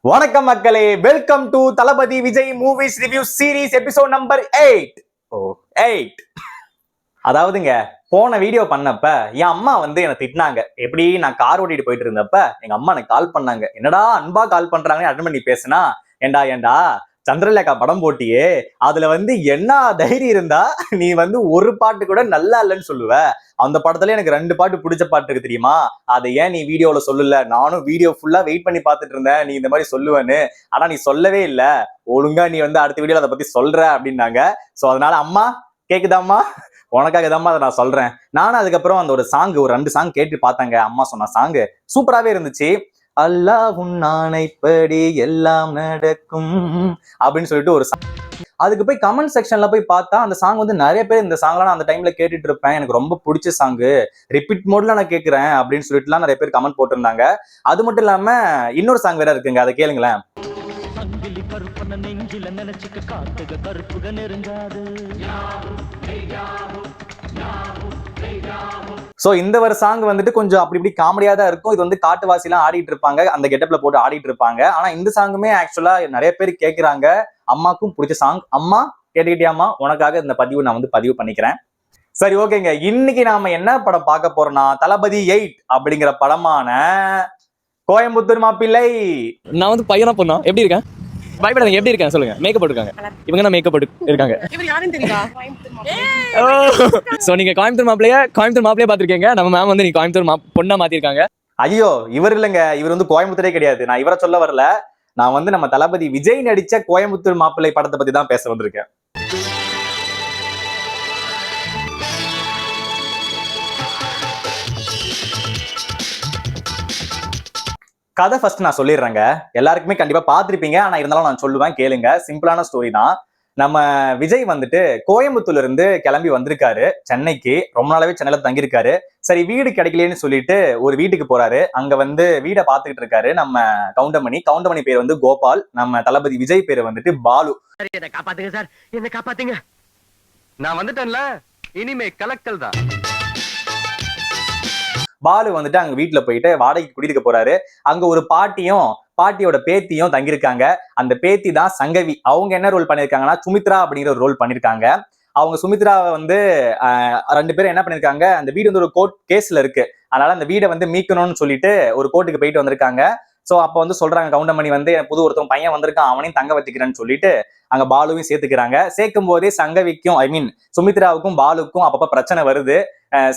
வணக்கம் மக்களே, welcome to Thalapathy Vijay movies review series episode number 8. அதாவதுங்க, போன வீடியோ பண்ணப்ப என் அம்மா என்ன திட்டினாங்க. எப்படி நான் கார் ஓட்டிட்டு போயிட்டு இருந்தப்ப எங்க அம்மா எனக்கு கால் பண்ணாங்க. என்னடா அன்பா கால் பண்றாங்கன்னு அட்டன் பண்ணி பேசினா, ஏண்டா சந்திரலேகா படம் போட்டியே, அதுல என்ன தைரியம் இருந்தா நீ ஒரு பாட்டு கூட நல்லா இல்லைன்னு சொல்லுவ. அந்த படத்துல எனக்கு 2 பாட்டு பிடிச்ச பாட்டு இருக்கு தெரியுமா, அதை ஏன் நீ வீடியோல சொல்லல? நானும் வீடியோ ஃபுல்லா வெயிட் பண்ணி பார்த்துட்டு இருந்தேன் நீ இந்த மாதிரி சொல்லுவேன்னு. ஆனா நீ சொல்லவே இல்ல. ஒழுங்கா நீ அடுத்த வீடியோல அதை பத்தி சொல்ற அப்படின்னாங்க. சோ அதனால அம்மா, கேக்குதாம்மா, உனக்காக தான் அதை நான் சொல்றேன். நானும் அதுக்கப்புறம் அந்த ஒரு 2 சாங் கேட்டு பார்த்தாங்க. அம்மா சொன்ன சாங் சூப்பராகவே இருந்துச்சு. அல்லாஹ் உன் ஆணைப்படி எல்லாம் நடக்கும் அப்படின்னு சொல்லிட்டு ஒரு சாங். அதுக்கு போய் கமெண்ட் செக்ஷன்ல போய் பார்த்தா அந்த சாங் நிறைய பேர் இந்த சாங்லாம் நான் அந்த டைம்ல கேட்டுட்டு இருப்பேன், எனக்கு ரொம்ப பிடிச்ச சாங், ரிப்பீட் மோட்ல நான் கேட்கிறேன் அப்படின்னு சொல்லிட்டுலாம் நிறைய பேர் கமெண்ட் போட்டிருந்தாங்க. அது மட்டும் இல்லாம இன்னொரு சாங் வேற இருக்குங்க, அதை கேளுங்களேன். சோ இந்த ஒரு சாங் கொஞ்சம் அப்படி இப்படி காமெடியா தான் இருக்கும். இது காட்டுவாசி எல்லாம் ஆடிட்டு இருப்பாங்க, அந்த கெட்டப்ல போட்டு ஆடிட்டு இருப்பாங்க. ஆனா இந்த சாங்குமே ஆக்சுவலா நிறைய பேர் கேட்கிறாங்க. அம்மாக்கும் பிடிச்ச சாங். அம்மா கேட்டுக்கிட்டியாமா, உனக்காக இந்த பதிவு நான் பதிவு பண்ணிக்கிறேன். சரி, ஓகேங்க. இன்னைக்கு நாம என்ன படம் பார்க்க போறோம்னா, தளபதி 8 அப்படிங்கிற படமான கோயம்புத்தூர் மாப்பிள்ளை. நான் பையனா பொண்ணா எப்படி இருக்கேன்? பயப்படாதீங்க, எப்படி இருக்கேன் சொல்லுங்க. மேக்கப் போட்டுருக்காங்க, இவங்க தான் மேக்கப் போட்டு இருக்காங்க. சோ நீங்க கோயம்புத்தூர் மாப்பிள்ளைய பாத்திருக்கீங்க. நம்ம மேம் நீ கோயம்புத்தூர் பொண்ணா மாத்திருக்காங்க. ஐயோ, இவர் இல்லைங்க, இவர் கோயம்புத்தூரே கிடையாது. நான் இவரை சொல்ல வரல. நான் நம்ம தளபதி விஜய் நடிச்ச கோயம்புத்தூர் மாப்பிள்ளை படத்தை பத்தி தான் பேச வந்திருக்கேன். கதை ஃபர்ஸ்ட் நான் சொல்லிடுறேங்க. எல்லாருக்குமே கண்டிப்பா பார்த்திருப்பீங்க, ஆனா இருந்தாலும் நான் சொல்லுவேன், கேளுங்க. சிம்பிளான ஸ்டோரி தான். நம்ம விஜய் கோயம்புத்தூர்ல இருந்து கிளம்பி வந்திருக்காரு சென்னைக்கு. ரொம்ப நாளாவே சென்னையில தங்கியிருக்காரு. சரி, வீடு கிடைக்கலன்னு சொல்லிட்டு ஒரு வீட்டுக்கு போறாரு. அங்க வீடை பாத்துக்கிட்டு இருக்காரு நம்ம கவுண்டமணி பேர் கோபால். நம்ம தளபதி விஜய் பேர் பாலு. என்ன காப்பாத்துங்க சார், என்ன காப்பாத்துங்க. நான் வந்துட்டேன்ல, இனிமே கலக்கல் தான். பாலு அங்க வீட்டுல போயிட்டு வாடகைக்கு குடியிருக்க போறாரு. அங்க ஒரு பாட்டியோட பேத்தியும் தங்கியிருக்காங்க. அந்த பேத்தி தான் சங்கவி. அவங்க என்ன ரோல் பண்ணிருக்காங்கன்னா சுமித்ரா அப்படிங்கிற ஒரு ரோல் பண்ணிருக்காங்க. அவங்க சுமித்ராவை 2 பேரும் என்ன பண்ணிருக்காங்க, அந்த வீடு ஒரு கோர்ட் கேஸ்ல இருக்கு. அதனால அந்த வீடை மீட்கணும்னு சொல்லிட்டு ஒரு கோர்ட்டுக்கு போயிட்டு வந்திருக்காங்க. சோ அப்ப சொல்றாங்க, கவுண்டமணி புது ஒருத்தன் பையன் வந்திருக்கான், அவனையும் தங்க வச்சுக்கிறேன்னு சொல்லிட்டு அங்க பாலுவையும் சேர்த்துக்கிறாங்க. சேர்க்கும் போதே சங்கவிக்கும் சுமித்ராவுக்கும் பாலுக்கும் அப்பப்ப பிரச்சனை வருது.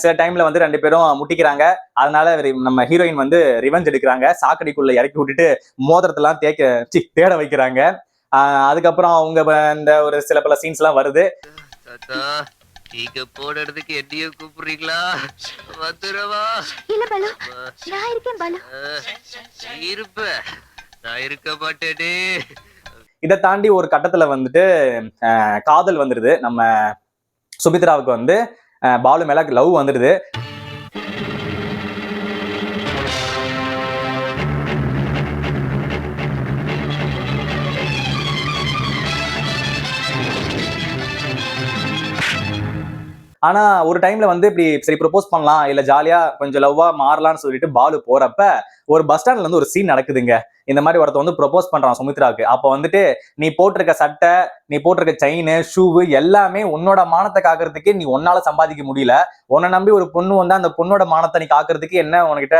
சில டைம்ல 2 பேரும் முட்டிக்கிறாங்க. அதனால நம்ம ஹீரோயின் ரிவெஞ்ச் எடுக்கிறாங்க. சாக்கடைக்குள்ள இறக்கி விட்டுட்டு மோதிரத்தெல்லாம் தேட வைக்கிறாங்க. அதுக்கப்புறம் அவங்க இந்த ஒரு சில பல சீன்ஸ் எல்லாம் வருது. நீங்க போடுறதுக்கு என்னைய கூப்பிடுறீங்களா? வந்துடவா? இல்ல பாலு, நான் இருக்கேன் பாலு. இருப்பேன், நான் இருக்க மாட்டேனே. இதை தாண்டி ஒரு கட்டத்துல காதல் வந்துருது. நம்ம சுமித்ராவுக்கு பாலு மேல லவ் வந்துடுது. ஆனா ஒரு டைம்ல இப்படி சரி ப்ரொபோஸ் பண்ணலாம், இல்ல ஜாலியா கொஞ்சம் லவ்வா மாறலாம்னு சொல்லிட்டு பாலு போறப்ப ஒரு பஸ் ஸ்டாண்ட்ல ஒரு சீன் நடக்குதுங்க. இந்த மாதிரி ஒருத்தர் ப்ரொபோஸ் பண்றான் சுமித்ராவுக்கு. அப்ப நீ போட்டிருக்க சட்டை, நீ போட்டிருக்க செயின், ஷூ எல்லாமே உன்னோட மானத்தை காக்கிறதுக்கு நீ உன்னால சம்பாதிக்க முடியல. உன்னை நம்பி ஒரு பொண்ணு அந்த பொண்ணோட மானத்தை நீ காக்கிறதுக்கு என்ன உனக்கிட்ட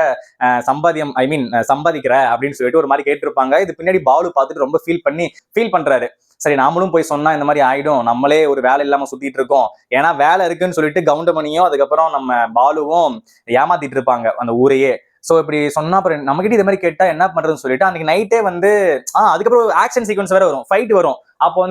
சம்பாதிக்கிற அப்படின்னு சொல்லிட்டு ஒரு மாதிரி கேட்டிருப்பாங்க. இது பின்னாடி பாலு பார்த்துட்டு ரொம்ப ஃபீல் பண்றாரு. சரி, நாமளும் போய் சொன்னா இந்த மாதிரி ஆயிடும், நம்மளே ஒரு வேலை இல்லாம சுத்திட்டு இருக்கோம். ஏன்னா வேலை இருக்குன்னு சொல்லிட்டு கவுண்டமணியும் அதுக்கப்புறம் நம்ம பாலுவும் ஏமாத்திட்டு இருப்பாங்க அந்த ஊரையே. சோ இப்படி சொன்னா அப்புறம் நம்ம கிட்ட இது மாதிரி கேட்டா என்ன பண்றதுன்னு சொல்லிட்டு அன்னைக்கு நைட்டே அதுக்கப்புறம் ஆக்ஷன் சீக்வன்ஸ் வேற வரும், ஃபைட் வரும். அப்போ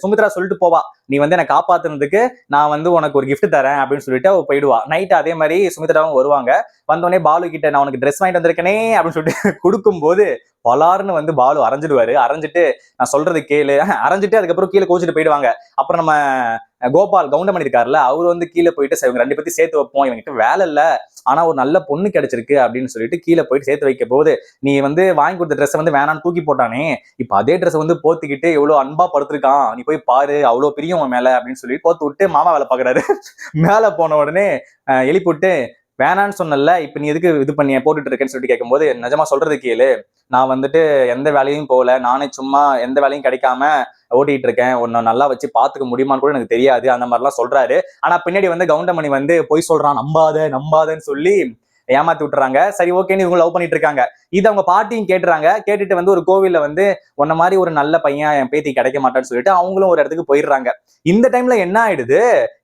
சுமித்ரா சொல்லிட்டு போவா, நீ என்னை காப்பாத்துனதுக்கு நான் உனக்கு ஒரு கிஃப்ட் தரேன் அப்படின்னு சொல்லிட்டு அவ போயிடுவா. நைட் அதே மாதிரி சுமித்ராவும் வருவாங்க. வந்தோடனே பாலு கிட்ட நான் உனக்கு ட்ரெஸ் வாங்கிட்டு வந்திருக்கேனே அப்படின்னு சொல்லிட்டு கொடுக்கும் போது பலாருன்னு பாலு அரைஞ்சிடுவாரு. அரைஞ்சிட்டு நான் சொல்றது கேளு, அரைஞ்சிட்டு அதுக்கப்புறம் கீழே கோச்சிட்டு போயிடுவாங்க. அப்புறம் நம்ம கோபால் கவுண்டமணி இருக்காருல்ல, அவரு கீழே போயிட்டு இவங்க 2 பேரும் சேர்த்து வைப்போம், இவங்கிட்ட வேலை இல்ல, ஆனா ஒரு நல்ல பொண்ணு கிடைச்சிருக்கு அப்படின்னு சொல்லிட்டு கீழே போயிட்டு சேர்த்து வைக்க போகுது. நீ வாங்கி கொடுத்த ட்ரெஸ் வேணான்னு தூக்கி போட்டானே, இப்ப அதே ட்ரெஸ் போத்திக்கிட்டு எவ்வளவு அன்பா படுத்திருக்கான், நீ போய் பாரு, அவ்வளவு பிரியும் உன் மேல அப்படின்னு சொல்லி கோத்து விட்டு மாமா வேலை பாக்குறாரு. மேல போன உடனே எழுப்பிவிட்டு வேணான்னு சொன்னல, இப்ப நீ எதுக்கு இது பண்ணி போட்டுட்டு இருக்கேன்னு சொல்லிட்டு கேட்கும்போது, நிஜமா சொல்றது கேளு, நான் வந்துட்டு எந்த வேலையும் போகல, நானே சும்மா எந்த வேலையும் கிடைக்காம ஓட்டிட்டு இருக்கேன், உன்னை நல்லா வச்சு பாத்துக்க முடியுமான்னு கூட எனக்கு தெரியாது, அந்த மாதிரிலாம் சொல்றாரு. ஆனா பின்னாடி வந்து கவுண்டமணி வந்து பொய் சொல்றான், நம்பாத நம்பாதன்னு சொல்லி ஏமாத்தி விட்டுறாங்க. சரி ஓகேன்னு இவங்க லவ் பண்ணிட்டு இருக்காங்க. இது அவங்க பாட்டியும் கேட்டுறாங்க. கேட்டுட்டு வந்து ஒரு கோவில்ல வந்து உன்ன மாதிரி ஒரு நல்ல பையன் என் பேத்தி கிடைக்க மாட்டான்னு சொல்லிட்டு அவங்களும் ஒரு இடத்துக்கு போயிடுறாங்க. இந்த டைம்ல என்ன ஆயிடுது,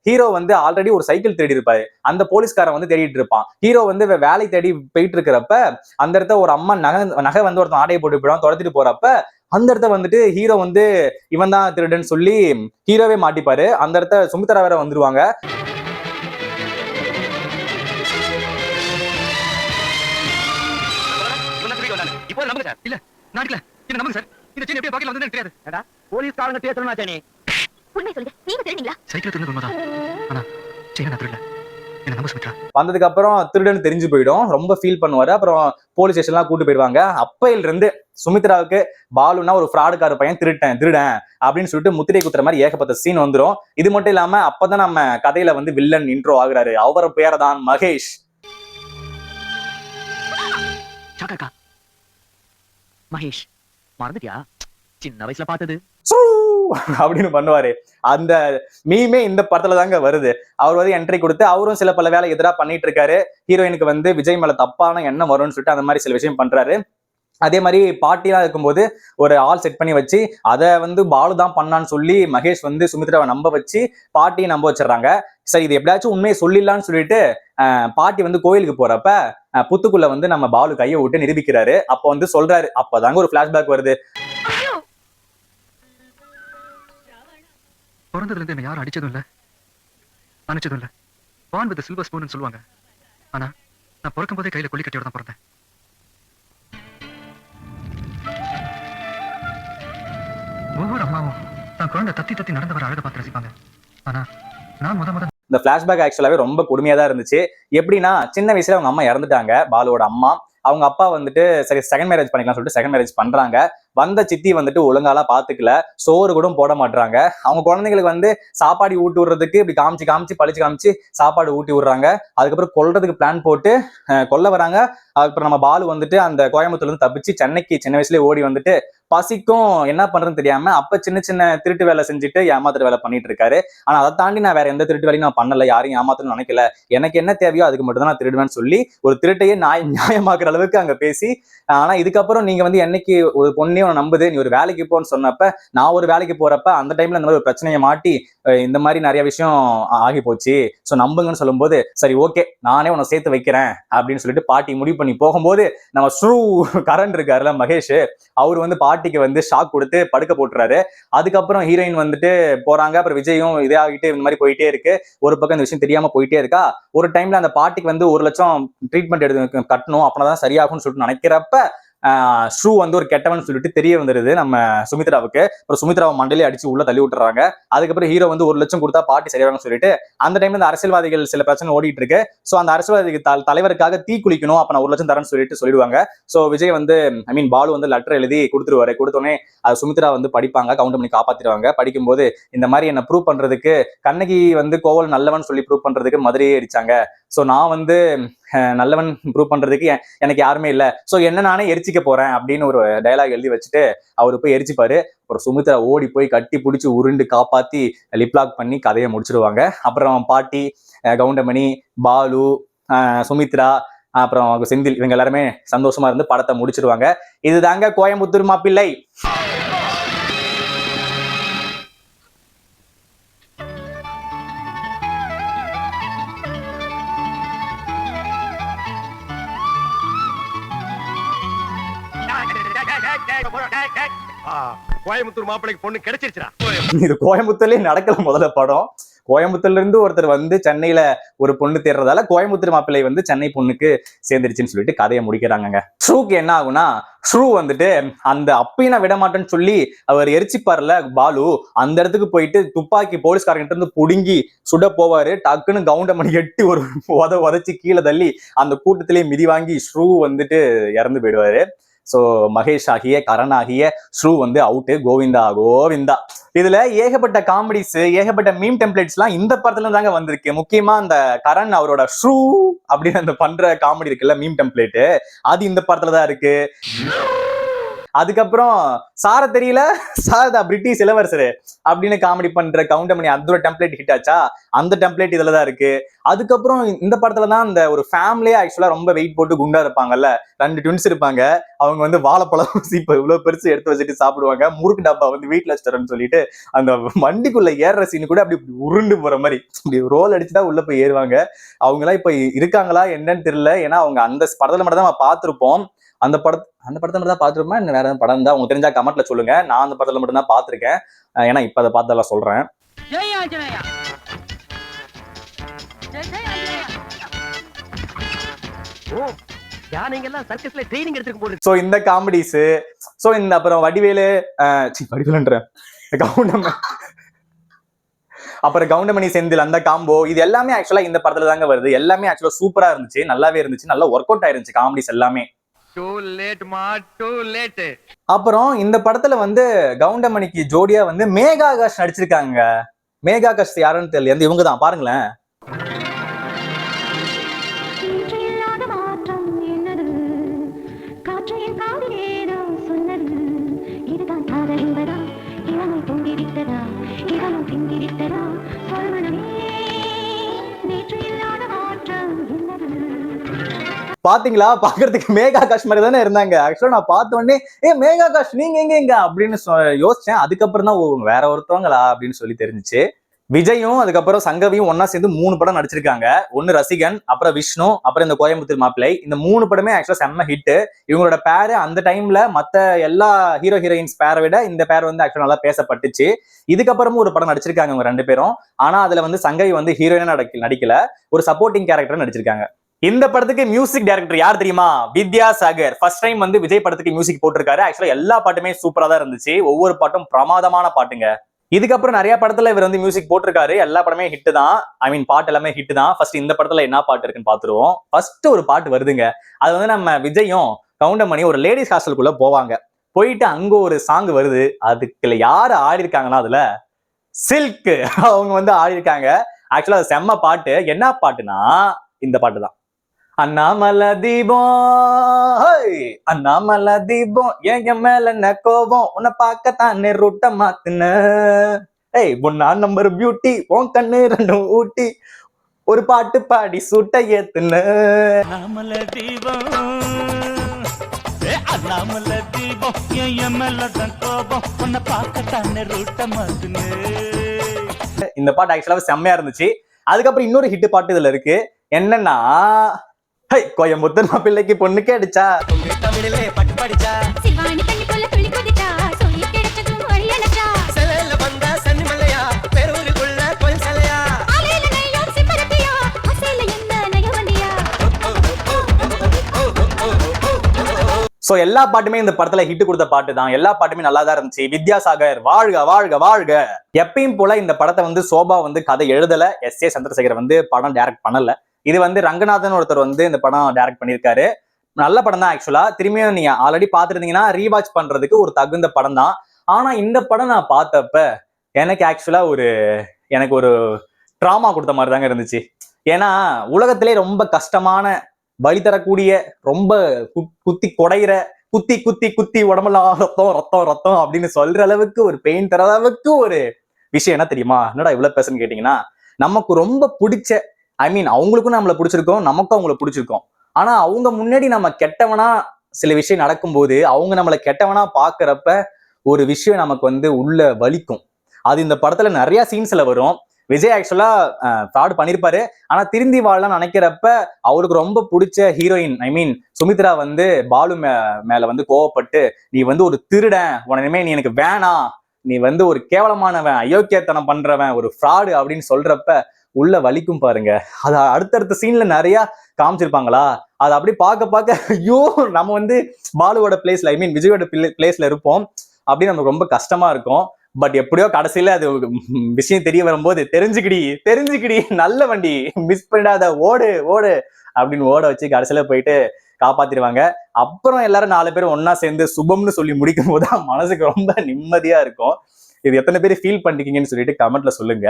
ஹீரோ வந்து ஆல்ரெடி ஒரு சைக்கிள் தேடி இருப்பாரு, அந்த போலீஸ்காரன் வந்து தேடிட்டு இருப்பான். ஹீரோ வந்து வேலை தேடி போயிட்டு இருக்கிறப்ப அந்த இடத்த ஒரு அம்மா நகை வந்து ஒருத்தன் ஆடையை போட்டு போயிடும் துரத்திட்டு போறப்ப அந்த இடத்த வந்துட்டு ஹீரோ வந்து இவன் தான் திருடுன்னு சொல்லி ஹீரோவே மாட்டிப்பாரு. அந்த இடத்த சுமித்ரா வேற வந்துருவாங்க. இப்போ நம்புங்க சார். இல்ல நாட்ல என்ன நம்புங்க சார். இந்த செயின் எப்படி பாக்கெட்ல வந்து எனக்கு தெரியாது. ஏடா போலீஸ்காரங்க பேசணும்னா செயின். உண்மை சொல்லுங்க, நீங்க திருடுனீங்களா? சைக்கிள் திருடுனது உண்மைதான். ஆனா செயின் நான் திருடல. என்ன நம்ப சுமித்ரா. வந்ததுக்கு அப்புறம் திருடன்னு தெரிஞ்சு போயிடும். ரொம்ப ஃபீல் பண்ணுவாரு. அப்புறம் போலீஸ் ஸ்டேஷன்லாம் கூட்டு போயிடுவாங்க. அப்பையில இருந்து சுமித்ராவுக்கு பாலுனா ஒரு ஃப்ராடுக்கார பையன், திருடன் அப்படின்னு சொல்லிட்டு முத்திரை குத்துற மாதிரி ஏகப்பட்ட சீன் வந்துரும். இது மட்டும் இல்லாம அப்பதான் நம்ம கதையில வந்து வில்லன் இன்ட்ரோ ஆகுறாரு. அவர் பேரதான் மகேஷ். சாக்கா மகேஷ் மறந்துட்டியா? சின்ன வயசுல பார்த்தது அப்படின்னு பண்ணுவாரு. அந்த மீமே இந்த படத்துல தாங்க வருது. அவர் வந்து என்ட்ரி கொடுத்து அவரும் சில பல வேலை எதிராக பண்ணிட்டு இருக்காரு. ஹீரோயினுக்கு வந்து விஜய் மேல தப்பான எண்ணம் வரும்னு சொல்லிட்டு அந்த மாதிரி சில விஷயம் பண்றாரு. அதே மாதிரி பாட்டிலாம் இருக்கும்போது ஒரு ஆள் செட் பண்ணி வச்சு அதை வந்து பாலு தான் பண்ணான்னு சொல்லி மகேஷ் வந்து சுமித்ராவை நம்ப வச்சு பாட்டியை நம்ப வச்சிடறாங்க. சரி இது எப்படியாச்சும் உண்மையை சொல்லிடலான்னு சொல்லிட்டு பாட்டி வந்து கோயிலுக்கு போறப்ப புத்துக்குள்ள வந்து நம்ம பாலு கையை விட்டு நிரூபிக்கிறாரு. அப்ப வந்து சொல்றாரு, அப்பதாங்க ஒரு பிளாஷ்பேக் வருது. பிறந்ததுல இருந்து என்ன யாரும் அடிச்சதும் இல்ல அணைச்சதும் இல்ல. பான் வித் சில்வர் ஸ்பூன் சொல்லுவாங்க. ஆனா நான் பிறக்கும் போதே கையில கொல்லி கட்டியோட தான் பிறந்தேன். ஒவ்வொரு அம்மாவும் தான் குழந்தை தத்தி தத்தி நடந்து வர அழகை பார்த்து ரசிப்பாங்க. ஆனா நான் முத இந்த பிளாஷ்பேக் ஆக்சுவலாவே ரொம்ப கொடுமையா தான் இருந்துச்சு. எப்படின்னா சின்ன வயசுல அவங்க அம்மா இறந்துட்டாங்க, பாலுவோட அம்மா. அவங்க அப்பா வந்துட்டு சரி செகண்ட் மேரேஜ் பண்ணிக்கலாம் சொல்லிட்டு செகண்ட் மேரேஜ் பண்றாங்க. வந்த சித்தி வந்துட்டு ஒழுங்காலாம் பாத்துக்கல, சோறு கூட போட மாட்டாங்க. அவங்க குழந்தைங்களுக்கு வந்து சாப்பாடு ஊட்டி விடுறதுக்கு இப்படி காமிச்சு பழிச்சு காமிச்சு சாப்பாடு ஊட்டி விடுறாங்க. அதுக்கப்புறம் கொல்றதுக்கு பிளான் போட்டு கொல்ல வராங்க. அதுக்கப்புறம் நம்ம பாலு வந்துட்டு அந்த கோயம்புத்தூர்ல இருந்து தப்பிச்சு சென்னைக்கு சின்ன வயசுலயே ஓடி வந்துட்டு பசிக்கும் என்ன பண்றதுன்னு தெரியாம அப்ப சின்ன சின்ன திருட்டு வேலை செஞ்சுட்டு ஏமாத்துற வேலை பண்ணிட்டு இருக்காரு. ஆனா அதை தாண்டி நான் வேற எந்த திருட்டு வேலையும் நான் பண்ணல, யாரையும் ஏமாத்தணும்னு நினைக்கல, எனக்கு என்ன தேவையோ அதுக்கு மட்டும் தான் நான் திருடுவேன்னு சொல்லி ஒரு திருட்டையே நியாயமாக்குற அளவுக்கு அங்க பேசி, ஆனா இதுக்கப்புறம் நீங்க வந்து என்னைக்கு ஒரு பொண்ணே உன்னை நம்புது, நீ ஒரு வேலைக்கு போன்னு சொன்னப்ப நான் ஒரு வேலைக்கு போறப்ப அந்த டைம்ல இந்த மாதிரி ஒரு பிரச்சனையை மாட்டி இந்த மாதிரி நிறைய விஷயம் ஆகி போச்சு, சோ நம்புங்கன்னு சொல்லும்போது சரி ஓகே நானே உன்னை சேர்த்து வைக்கிறேன் அப்படின்னு சொல்லிட்டு பாட்டி முடிவு பண்ணி போகும்போது நம்ம ஸ்ரூ கரண் இருக்காருல மகேஷ், அவர் வந்து பாட்டிக்கு வந்து ஷாக் கொடுத்து படுக்க போட்டுறாரு. அதுக்கப்புறம் ஹீரோயின் வந்துட்டு போறாங்க. அப்புறம் விஜயும் இதே ஆகிட்டு இந்த மாதிரி போயிட்டே இருக்கு. ஒரு பக்கம் இந்த விஷயம் தெரியாம போயிட்டே இருக்கா. ஒரு டைம்ல அந்த பாட்டிக்கு வந்து 1 லட்சம் ட்ரீட்மெண்ட் எடுத்து கட்டணும், அப்படின்னா சரியாகும்னு சொல்லிட்டு நினைக்கிறப்ப ஸ்ரூ வந்து ஒரு கெட்டவன் சொல்லிட்டு தெரிய வந்துருது நம்ம சுமித்ராவுக்கு. அப்புறம் சுமித்ராவை மண்டலே அடிச்சு உள்ள தள்ளி விட்டுறாங்க. அதுக்கப்புறம் ஹீரோ வந்து 1 லட்சம் கொடுத்தா பாட்டி சரியாகும்னு சொல்லிட்டு அந்த டைம்ல இந்த அரசியல்வாதிகள் சில பிரச்சனை ஓடிட்டு இருக்கு. சோ அந்த அரசியல்வாதிகள் தலைவருக்காக தீ குளிக்கணும், அப்ப நான் 1 லட்சம் தரேன்னு சொல்லிடுவாங்க. சோ விஜய் வந்து பாலு வந்து லெட்டர் எழுதி கொடுத்துருவாரு. கொடுத்தோடனே அது சுமித்ரா வந்து படிப்பாங்க, கவுண்ட் பண்ணி காப்பாத்திடுவாங்க. படிக்கும்போது இந்த மாதிரி என்ன ப்ரூவ் பண்றதுக்கு கண்ணகி வந்து கோவல் நல்லவன் சொல்லி ப்ரூவ் பண்றதுக்கு மதுரையே அடிச்சாங்க. சோ நான் வந்து நல்லவன் ப்ரூவ் பண்றதுக்கு எனக்கு யாருமே இல்ல, சோ என்ன நானே எரிச்சிக்க போறேன் அப்படின்னு ஒரு டயலாக் எழுதி வச்சுட்டு அவரு போய் எரிச்சுப்பாரு. அப்புறம் சுமித்ரா ஓடி போய் கட்டி பிடிச்சி உருண்டு காப்பாத்தி லிப்லாக் பண்ணி கதையை முடிச்சிருவாங்க. அப்புறம் பாட்டி, கவுண்டமணி, பாலு, சுமித்ரா, அப்புறம் செந்தில் இவங்க எல்லாருமே சந்தோஷமா இருந்து படத்தை முடிச்சிருவாங்க. இதுதாங்க கோயம்புத்தூர் மாப்பிள்ளை. கோயம்புத்தூர் மாப்பிள்ளைக்கு பொண்ணு கிடைச்சிருச்சா? இது கோயம்புத்தூர்லயே நடக்கல முதல்ல படம். கோயம்புத்தூர்ல இருந்து ஒருத்தர் வந்து சென்னையில ஒரு பொண்ணு தேடுறதால கோயம்புத்தூர் மாப்பிள்ளை வந்து சென்னை பொண்ணுக்கு சேர்ந்துருச்சுன்னு சொல்லிட்டு கதையை முடிக்கிறாங்க. ஷ்ரூக்கு என்ன ஆகுனா, ஷ்ரூ வந்துட்டு அந்த அப்பையும் நான் விட மாட்டேன்னு சொல்லி அவர் எரிச்சிப்பார்ல பாலு, அந்த இடத்துக்கு போயிட்டு துப்பாக்கி போலீஸ்காரங்கிட்ட இருந்து புடுங்கி சுட போவாரு. டக்குன்னு கவுண்டமணி எட்டி ஒரு உதச்சி கீழே தள்ளி அந்த கூட்டத்திலேயே மிதி வாங்கி ஷ்ரூ வந்துட்டு இறந்து போயிடுவாரு. ஸோ மகேஷ் ஆகிய கரண் ஆகிய ஸ்ரூ வந்து அவுட்டு. கோவிந்தா கோவிந்தா. இதுல ஏகப்பட்ட காமெடிஸ், ஏகப்பட்ட மீம் டெம்ப்ளேட்ஸ்லாம் இந்த படத்துல தாங்க வந்திருக்கு. முக்கியமா அந்த கரண் அவரோட ஸ்ரூ அப்படின்னு அந்த பண்ற காமெடி இருக்குல்ல, மீம் டெம்ப்ளேட், அது இந்த படத்துல தான் இருக்கு. அதுக்கப்புறம் சார தெரியல சாரதா பிரிட்டிஷ் இளவரசரு அப்படின்னு காமெடி பண்ற கவுண்டமணி, அதோட டெம்ப்ளேட் ஹிட் ஆச்சா, அந்த டெம்ப்ளேட் இதுல தான் இருக்கு. அதுக்கப்புறம் இந்த படத்துல தான் இந்த ஒரு ஃபேமிலியா ஆக்சுவலா ரொம்ப வெயிட் போட்டு குண்டா இருப்பாங்கல்ல, 2 ட்வின்ஸ் இருப்பாங்க. அவங்க வந்து வாழைப்பழம் சீப்பை இவ்வளவு பெருசு எடுத்து வச்சுட்டு சாப்பிடுவாங்க. முறுக்கு டப்பா வந்து வீட்டுல வச்சுறேன்னு சொல்லிட்டு அந்த வண்டிக்குள்ள ஏறுற சீன் கூட அப்படி உருண்டு போற மாதிரி இப்படி ரோல் அடிச்சுதான் உள்ள போய் ஏறுவாங்க. அவங்க எல்லாம் இப்ப இருக்காங்களா என்னன்னு தெரியல. ஏன்னா அவங்க அந்த படத்துல மட்டும் தான் பார்த்திருப்போம். அந்த படத்தை மட்டும் தான் பார்த்துருப்போமா, இன்னும் வேற படம் தான் உங்களுக்கு தெரிஞ்சா கமெண்ட்ல சொல்லுங்க. நான் அந்த படத்துல மட்டும் தான் பார்த்திருக்கேன். ஏன்னா இப்ப அதை பார்த்ததெல்லாம் சொல்றேன். சோ இந்த காமெடிஸ், சோ இந்த அப்புறம் வடிவேலு வடிவேலுன்றேன் அப்புறம் கவுண்டமணி செந்தில் அந்த காம்போ, இது எல்லாமே ஆக்சுவலா இந்த படத்துல தாங்க வருது. எல்லாமே ஆக்சுவலா சூப்பரா இருந்துச்சு, நல்லாவே இருந்துச்சு, நல்லா ஒர்க் அவுட் ஆயிருந்துச்சு காமெடிஸ் எல்லாமே. அப்புறம் இந்த படத்துல வந்து கவுண்டமணிக்கு ஜோடியா வந்து மேகா ஆகாஷ் நடிச்சிருக்காங்க. மேகா ஆகாஷ் யாருன்னு தெரியல, இவங்க தான் பாருங்களேன். பாத்தீங்களா, பாக்குறதுக்கு மேகா ஆகாஷ் மாதிரி தானே இருந்தாங்க. ஆக்சுவலா நான் பார்த்த உடனே மேகா ஆகாஷ் நீங்க எங்க அப்படின்னு யோசிச்சேன். அதுக்கப்புறம் தான் வேற ஒருத்தவங்களா அப்படின்னு சொல்லி தெரிஞ்சுச்சு. விஜயும் அதுக்கப்புறம் சங்கவியும் ஒன்னா சேர்ந்து 3 படம் நடிச்சிருக்காங்க. ஒன்னு ரசிகன், அப்புறம் விஷ்ணு, அப்புறம் இந்த கோயம்புத்தூர் மாப்பிள்ளை. இந்த 3 படமே ஆக்சுவலா செம்ம ஹிட். இவங்களோட பேரு அந்த டைம்ல மத்த எல்லா ஹீரோ ஹீரோயின்ஸ் பேரை விட இந்த பேர் வந்து ஆக்சுவலா நல்லா பேசப்பட்டுச்சு. இதுக்கப்புறமும் ஒரு படம் நடிச்சிருக்காங்க இவங்க 2 பேரும். ஆனா அதுல வந்து சங்கவி வந்து ஹீரோயினா நடிக்கல, ஒரு சப்போர்ட்டிங் கேரக்டர் நடிச்சிருக்காங்க. இந்த படத்துக்கு மியூசிக் டைரக்டர் யார் தெரியுமா? வித்யாசாகர். ஃபர்ஸ்ட் டைம் வந்து விஜய் படத்துக்கு மியூசிக் போட்டிருக்காரு. ஆக்சுவலா எல்லா பாட்டுமே சூப்பரா தான் இருந்துச்சு. ஒவ்வொரு பாட்டும் பிரமாதமான பாட்டுங்க. இதுக்கப்புறம் நிறைய படத்துல இவர் வந்து மியூசிக் போட்டிருக்காரு. எல்லா படமே ஹிட் தான். ஐ மீன் பாட்டு எல்லாமே ஹிட் தான். ஃபர்ஸ்ட் இந்த படத்துல என்ன பாட்டு இருக்குன்னு பாத்துருவோம். ஃபர்ஸ்ட் ஒரு பாட்டு வருதுங்க. அது வந்து நம்ம விஜயும் கவுண்டமணி ஒரு லேடிஸ் ஹாஸ்டலுக்குள்ள போவாங்க. போயிட்டு அங்க ஒரு சாங் வருது. அதுக்குள்ள யாரு ஆடி இருக்காங்கன்னா அதுல சில்க் அவங்க வந்து ஆடி இருக்காங்க. ஆக்சுவலா அது செம்ம பாட்டு. என்ன பாட்டுனா இந்த பாட்டு தான். அண்ணாமலை தீபம், அண்ணாமலை தீபம், என் மேல என்ன கோபம், உன்னை பார்க்கத்தானே ரூட்ட மாத்துன, பொண்ணா நம்பர் பியூட்டி, உன் கண்ணு 2 ஊட்டி, ஒரு பாட்டு பாடி சூட்ட ஏத்துன. அண்ணாமலை தீபம், அண்ணாமலை தீபம், என் மேல தான் கோபம், உன்னை பார்க்கத்தானே ரூட்ட மாத்துன. இந்த பாட்டு ஆக்சுவலா செம்மையா இருந்துச்சு. அதுக்கப்புறம் இன்னொரு ஹிட் பாட்டு இதுல இருக்கு. என்னன்னா, கோயம்புத்தூர் மாப்பிள்ளைக்கு பொண்ணு கேடுச்சா, தமிழிலே பட்டு படிச்சா, சிவானி தண்ணி போல துளி குதிச்சா, சொல்லி கிடைச்சதும் வழியலச்சா, செலல வந்தா சன்னிமலையா, பெரூருக்குள்ள கோயில் சலையா, ஆலையில நையோ சிப்பரப்பியா, அசையில என்ன நயவண்டியா. சோ எல்லா பாட்டுமே இந்த படத்துல ஹிட் கொடுத்த பாட்டு தான். எல்லா பாட்டுமே நல்லா தான் இருந்துச்சு. வித்யாசாகர் வாழ்க வாழ்க வாழ்க. எப்பயும் போல இந்த படத்தை வந்து சோபா வந்து கதை எழுதல, எஸ்.ஏ. சந்திரசேகர் வந்து படம் டைரக்ட் பண்ணல. இது வந்து ரங்கநாதன் ஒருத்தர் வந்து இந்த படம் டைரக்ட் பண்ணியிருக்காரு. நல்ல படம் தான் ஆக்சுவலா. திரும்பியும் நீங்க ஆல்ரெடி பாத்துருந்தீங்கன்னா ரீவாட்ச் பண்றதுக்கு ஒரு தகுந்த படம் தான். ஆனா இந்த படம் நான் பார்த்தப்ப எனக்கு ஆக்சுவலா எனக்கு ஒரு ட்ராமா கொடுத்த மாதிரி தாங்க இருந்துச்சு. ஏன்னா உலகத்திலே ரொம்ப கஷ்டமான, வலி தரக்கூடிய, ரொம்ப குத்தி கொடையிற, குத்தி குத்தி குத்தி உடம்பெல்லாம் ரத்தம் ரத்தம் ரத்தம் அப்படின்னு சொல்ற அளவுக்கு ஒரு பெயின் தர அளவுக்கு ஒரு விஷயம் என்ன தெரியுமா? என்னடா இவ்வளவு பேசுன்னு கேட்டீங்கன்னா, நமக்கு ரொம்ப பிடிச்ச, ஐ மீன் அவங்களுக்கும் நம்மளை பிடிச்சிருக்கோம், நமக்கும் அவங்கள பிடிச்சிருக்கோம். ஆனா அவங்க முன்னாடி நம்ம கெட்டவனா சில விஷயம் நடக்கும்போது அவங்க நம்மளை கெட்டவனா பாக்குறப்ப ஒரு விஷயம் நமக்கு வந்து உள்ள வலிக்கும். அது இந்த படத்துல நிறைய சீன்ஸ்ல வரும். விஜய் ஆக்சுவலா ஃப்ராட் பண்ணிருப்பாரு. ஆனா திருந்தி வாழலாம் நினைக்கிறப்ப அவருக்கு ரொம்ப பிடிச்ச ஹீரோயின், ஐ மீன் சுமித்ரா வந்து பாலு மேல வந்து கோவப்பட்டு, நீ வந்து ஒரு திருடன், உடனே நீ எனக்கு வேணாம், நீ வந்து ஒரு கேவலமானவன், அயோக்கியத்தனம் பண்றவன், ஒரு ஃப்ராடு அப்படின்னு சொல்றப்ப உள்ள வலிக்கும் பாருங்க. அது அடுத்தடுத்த சீன்ல நிறைய காமிச்சிருப்பாங்களா, அது அப்படி பார்க்க ஐயோ நம்ம வந்து பாலுவோட பிளேஸ்ல, ஐ மீன் விஜயோட பிளேஸ்ல இருப்போம் அப்படின்னு நமக்கு ரொம்ப கஷ்டமா இருக்கும். பட் எப்படியோ கடைசியில அது விஷயம் தெரிய வரும்போது தெரிஞ்சுக்கிடி நல்ல வண்டி மிஸ் பண்ணிடாத, ஓடு ஓடு அப்படின்னு ஓட வச்சு கடைசியில போயிட்டு காப்பாத்திடுவாங்க. அப்புறம் எல்லாரும் 4 பேரும் ஒன்னா சேர்ந்து சுபம்னு சொல்லி முடிக்கும் போது மனசுக்கு ரொம்ப நிம்மதியா இருக்கும். இது எத்தனை பேர் ஃபீல் பண்ணிருக்கீங்கன்னு சொல்லிட்டு கமெண்ட்ல சொல்லுங்க.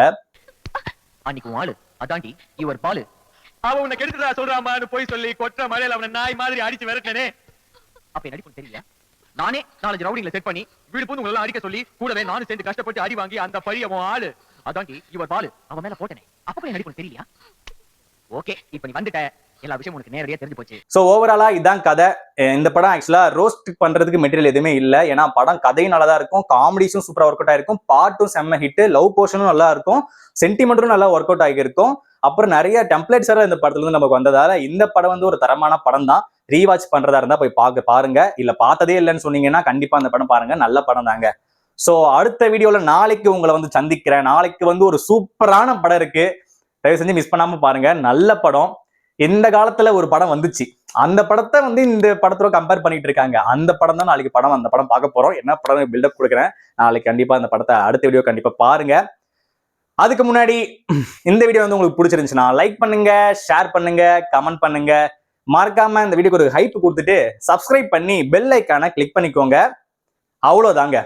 அன்னைக்கு ஆளு அதாண்டி இவர் பாலு அவன் உன்னை கெடுத்துதா சொல்றாமான்னு போய் சொல்லி கொற்ற மழையில அவனை நாய் மாதிரி அடிச்சு விரட்டனே. அப்ப நடிப்பு தெரியல. நானே 4 ரவுடிங்களை செட் பண்ணி வீடு பூந்து உங்களை அடிக்க சொல்லி கூடவே நானும் சேர்ந்து கஷ்டப்பட்டு அடி வாங்கி அந்த பழி அவன் ஆளு அதாண்டி இவர் பாலு அவன் மேல போட்டனே. அப்ப நடிப்பு தெரியலையா? ஓகே, இப்ப நீ வந்துட்ட, எல்லா விஷயம் உனக்கு நேரடியா தெரிஞ்சு போச்சு. சோ ஓவராலா இதான் கதை. இந்த படம் ஆக்சுவலா ரோஸ்ட் பண்றதுக்கு மெட்டீரியல் எதுவுமே இல்ல. ஏன்னா படம் கதையும் நல்லா தான் இருக்கும், காமெடிஸும் சூப்பரா ஒர்க் அவுட் ஆயிருக்கும், பாட்டும் செம்ம ஹிட், லவ் போர்ஷனும் நல்லா இருக்கும், சென்டிமெண்ட்டும் நல்லா ஒர்க் அவுட் ஆகியிருக்கும். அப்புறம் நிறைய டெம்ப்ளேட்ஸ் எல்லாம் இந்த படத்துல இருந்து நமக்கு வந்ததால இந்த படம் வந்து ஒரு தரமான படம் தான். ரீவாட்ச் பண்றதா இருந்தா போய் பாருங்க. இல்ல பார்த்ததே இல்லைன்னு சொன்னீங்கன்னா கண்டிப்பா அந்த படம் பாருங்க, நல்ல படம் தாங்க. சோ அடுத்த வீடியோல நாளைக்கு உங்களை வந்து சந்திக்கிறேன். நாளைக்கு வந்து ஒரு சூப்பரான படம் இருக்கு, தயவு செஞ்சு மிஸ் பண்ணாம பாருங்க. நல்ல படம். இந்த காலத்துல ஒரு படம் வந்துச்சு, அந்த படத்தை வந்து இந்த படத்தோட கம்பேர் பண்ணிட்டு இருக்காங்க. அந்த படம் தான் நாளைக்கு படம். அந்த படம் பார்க்க போறோம். என்ன படம் பில்டப் கொடுக்குறேன் நாளைக்கு. கண்டிப்பா அந்த படத்தை அடுத்த வீடியோ கண்டிப்பா பாருங்க. அதுக்கு முன்னாடி இந்த வீடியோ வந்து உங்களுக்கு பிடிச்சிருந்துச்சுன்னா லைக் பண்ணுங்க, ஷேர் பண்ணுங்க, கமெண்ட் பண்ணுங்க. மறக்காம இந்த வீடியோக்கு ஒரு ஹைப் கொடுத்துட்டு சப்ஸ்கிரைப் பண்ணி பெல் ஐக்கானை கிளிக் பண்ணிக்கோங்க. அவ்வளவுதாங்க.